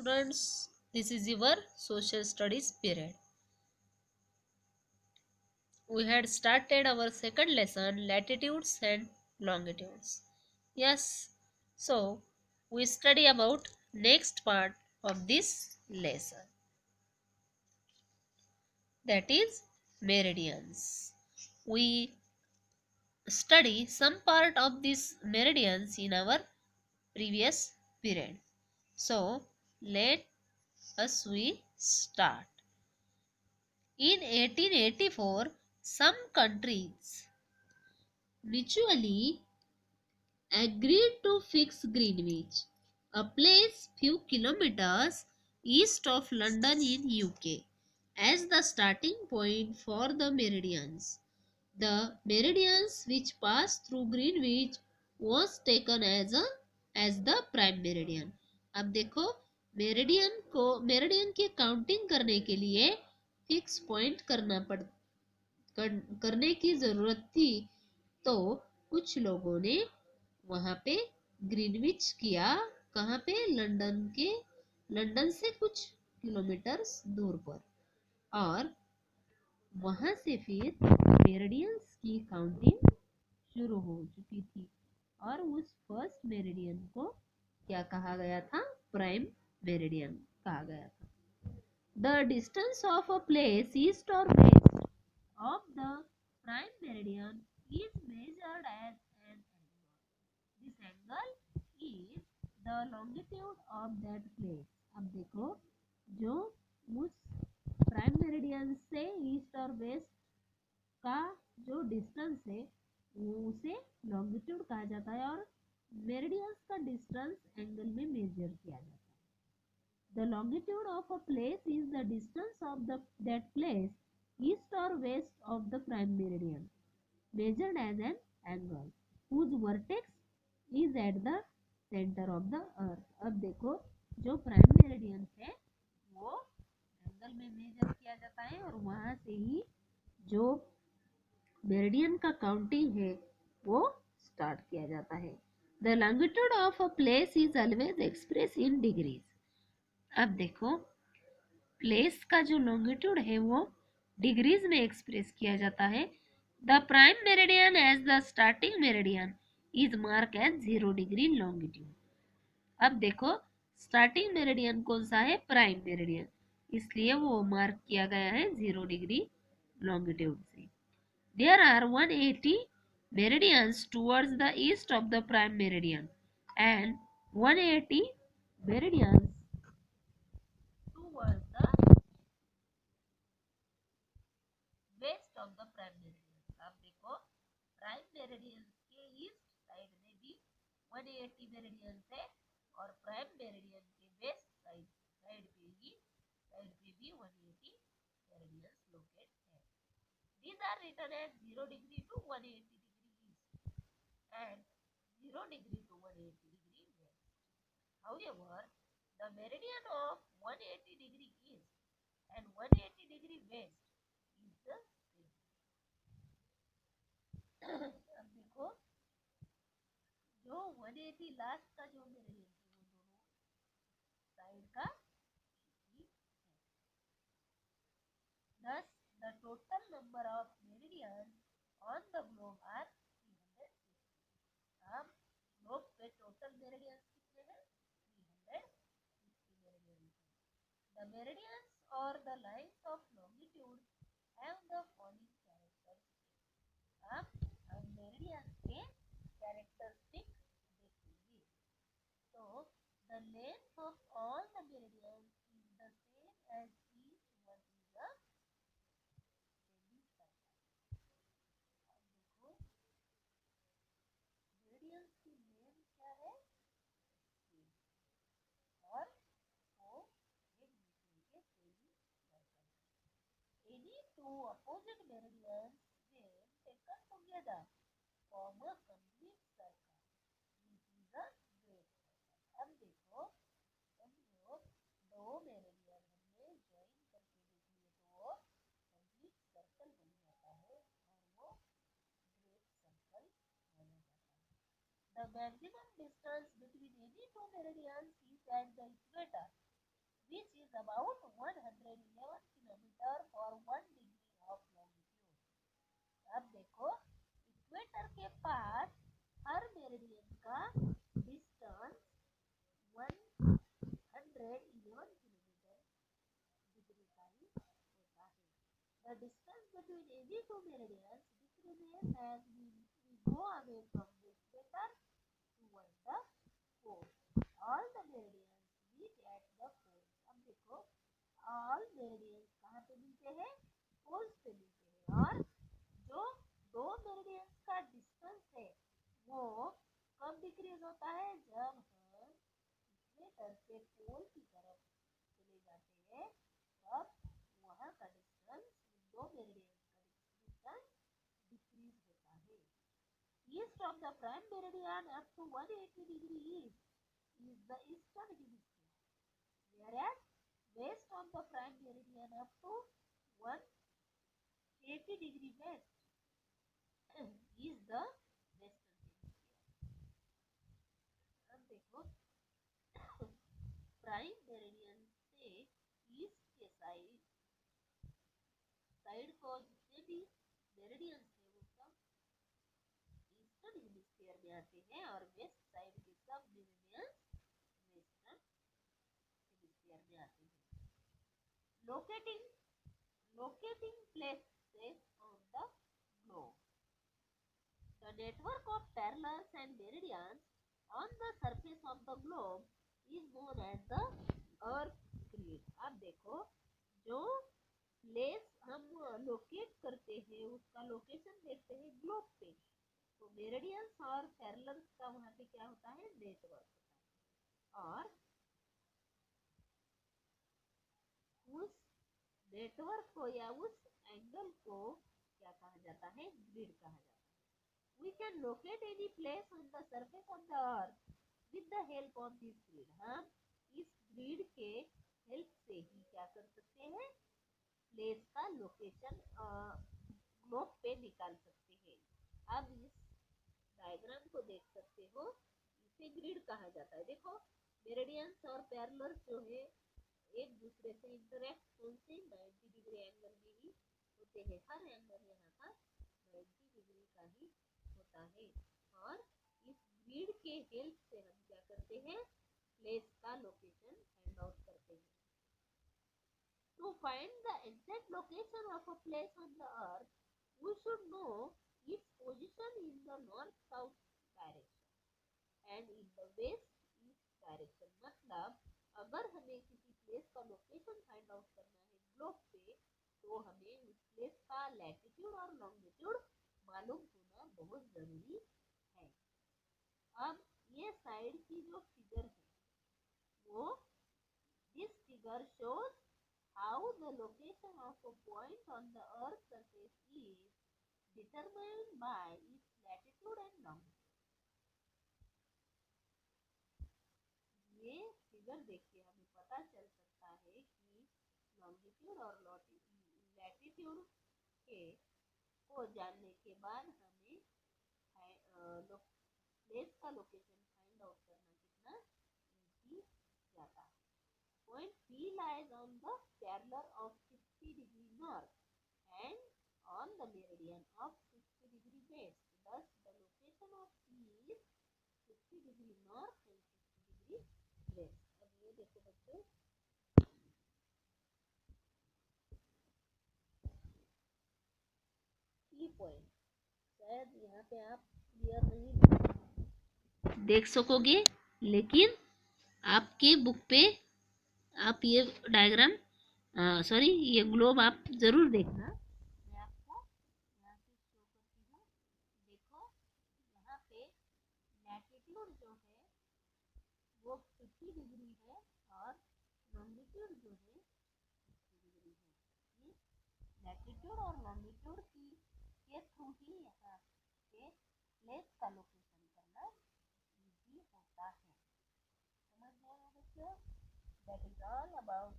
students, this is your social studies period. We had started our second lesson, latitudes and longitudes. Yes, so we study about next part of this lesson, that is meridians. We study some part of these meridians in our previous period. So let us we start. In 1884, some countries mutually agreed to fix Greenwich, a place few kilometers east of London in UK, as the starting point for the meridians. The meridians which pass through Greenwich was taken as the prime meridian. अब देखो meridian की counting करने के लिए fix point करने की जरूरत थी, तो कुछ लोगों ने वहां पे ग्रीनविच किया। कहाँ पे? लंदन से कुछ किलोमीटर दूर पर, और वहां से फिर मेरिडियंस की काउंटिंग शुरू हो चुकी थी, और उस फर्स्ट मेरिडियन को क्या कहा गया था? प्राइम मेरिडियन कहा गया था। The distance of a place east और waste of the prime meridian is measured as an angle. This angle is the longitude of that place. अब देखो, जो उस प्राइम मेरिडियन से ईस्ट और वेस्ट का जो डिस्टेंस है उसे लॉन्गिट्यूड कहा जाता है, और मेरिडियंस का डिस्टेंस एंगल में मेजर किया जाता है। The longitude of a place is the distance of that place east or west of the prime meridian, measured as an angle whose vertex is at the center of the earth. अब देखो, जो prime meridian है वो angle में major किया जाता है, और वहां से ही जो मेरिडियन का काउंटिंग है वो स्टार्ट किया जाता है। The longitude of a place is always express in degrees. अब देखो, प्लेस का जो लॉन्गिट्यूड है वो डिग्रीज में एक्सप्रेस किया जाता है। The prime meridian as the starting meridian is mark as 0 degree longitude. अब देखो, स्टार्टिंग मेरिडियन कौन सा है? प्राइम मेरिडियन, इसलिए वो मार्क किया गया है 0 डिग्री लॉन्गिट्यूड से। There are 180 meridians towards the east of the prime meridian and 180 meridians towards the west of the prime meridian. अब देखो, प्राइम मेरिडियन के ईस्ट साइड में भी 180 मेरिडियन है, और प्राइम मेरिडियन के वेस्ट साइड पे भी 180 मेरिडियंस लोकेट है। These are written as 0 degree to 180 degree east and 0 degree to 180 degree west. However, the meridian of 180 degree east and 180 degree west is the same. अब देखो, जो 180 last का जो meridian है वो दोनों साइड का ही है। Thus, the total number of meridians on the globe are 360. अब ग्लोब पे टोटल मेरिडियंस कितने हैं? 360 meridians. The meridians or the lines of longitude have the following characteristics. अब मेरिडियंस के कैरेक्टरिस्टिक देखेंगे। तो the length of all the meridians is the same as each one is a semicircle. अब देखो, meridians की length क्या है? Same, और वो एक दूसरे के semi circle. Any two opposite meridians when taken together form a complete circle, which is a great circle. अब देखो, समझो, दो मेरिडियन हमने ज्वाइन करके देख लिए तो वो कंप्लीट सर्कल बन जाता है, और वो ग्रेट सर्कल माना जाता है। The maximum distance between any two meridians is at the equator about 111 kilometre for 1 degree of longitude. अब देखो इक्वेटर के पास हर मेरिडियन का डिस्टेंस 111 किलोमीटर डिग्री का ही होता है। The distance between any two meridians decreases as we go away from the equator toward the pole. All the meridians meet at the poles. अब देखो all meridians कहाँ पे मिलते हैं? poles पे मिलते हैं। और जो दो meridians का distance है वो कब डिक्रीज होता है? जब हम इक्वेटर से पोल की तरफ चले जाते हैं तब वहाँ का डिस्टेंस दो मेरिडियन का डिस्टेंस डिक्रीज होता है। East of the prime meridian up to 180 degree east is the eastern hemisphere, whereas west of the prime meridian up to 180 degree west is the western hemisphere। अब देखो prime meridian से east के side को जितने भी meridians है वो सब ईस्टर्न हेमिस्फीयर में आते हैं और वेस्ट साइड के सब मेरिडियंस वेस्टर्न हेमिस्फीयर में आते हैं। Locating places on the globe. The network of parallels and meridians on the surface of the globe is known as the earth grid। अब देखो जो प्लेस हम लोकेट करते हैं उसका लोकेशन देखते हैं ग्लोब पे, तो मेरिडियंस और पैरेलल्स का वहाँ पे क्या होता है? नेटवर्क होता है। और उस नेटवर्क को या उस एंगल को क्या कहा जाता है? ग्रिड कहा जाता है। We can locate any place on the surface of the earth with the help of this grid। हम इस ग्रिड के हेल्प से ही क्या कर सकते हैं? प्लेस का लोकेशन ग्लोब पे निकाल सकते हैं। अब इस डायग्राम को देख सकते हो, इसे ग्रिड कहा जाता है। देखो मेरिडियंस और पैरेलल्स जो है एक दूसरे से इंटरेक्ट कौन से 90 डिग्री एंगल में ही होते हैं। हर एंगल यहाँ का 90 डिग्री का ही होता है और इस ग्रिड के हेल्प से हम क्या करते हैं? प्लेस का लोकेशन फाइंड आउट करते हैं। To find the exact location of a place on the earth, we should know its position in the north-south direction and in the west-east direction। मतलब अगर हमें किसी प्लेस का लोकेशन फाइंड आउट करना है globe पे तो हमें उस प्लेस का लैटिट्यूड और लॉन्गिट्यूड मालूम होना बहुत जरूरी है। अब ये साइड की जो फिगर है वो this figure shows how the location of a point on the earth surface is determined by its latitude and longitude। ये फिगर देखिए हमें पता चल सकता है कि लॉन्गिट्यूड और लैटिट्यूड के को जानने के बाद हमें प्लेस का लोकेशन फाइंड आउट करना कितना इजी जाता है। Point P lies on the parallel of 60 degree north and on the meridian of 60 degree west. Thus, the location of P is 60 degree north and 60 degree west। अब ये देखो बच्चों की point शायद यहाँ पे आप क्लियर नहीं देख सकोगे, लेकिन आपके बुक पे आप ये डायग्राम सॉरी ये ग्लोब आप जरूर देखना। मैं आपको यहाँ से शो करती हूँ। देखो यहाँ पे लैटिट्यूड जो है वो 50 डिग्री है और लॉन्गिट्यूड जो है 60 डिग्री है। इस लैटिट्यूड और लॉन्गिट्यूड के थ्रू ही यहाँ पे प्लेस का लोकेशन करना इजी होता है। समझ गए बच्चों? That is all about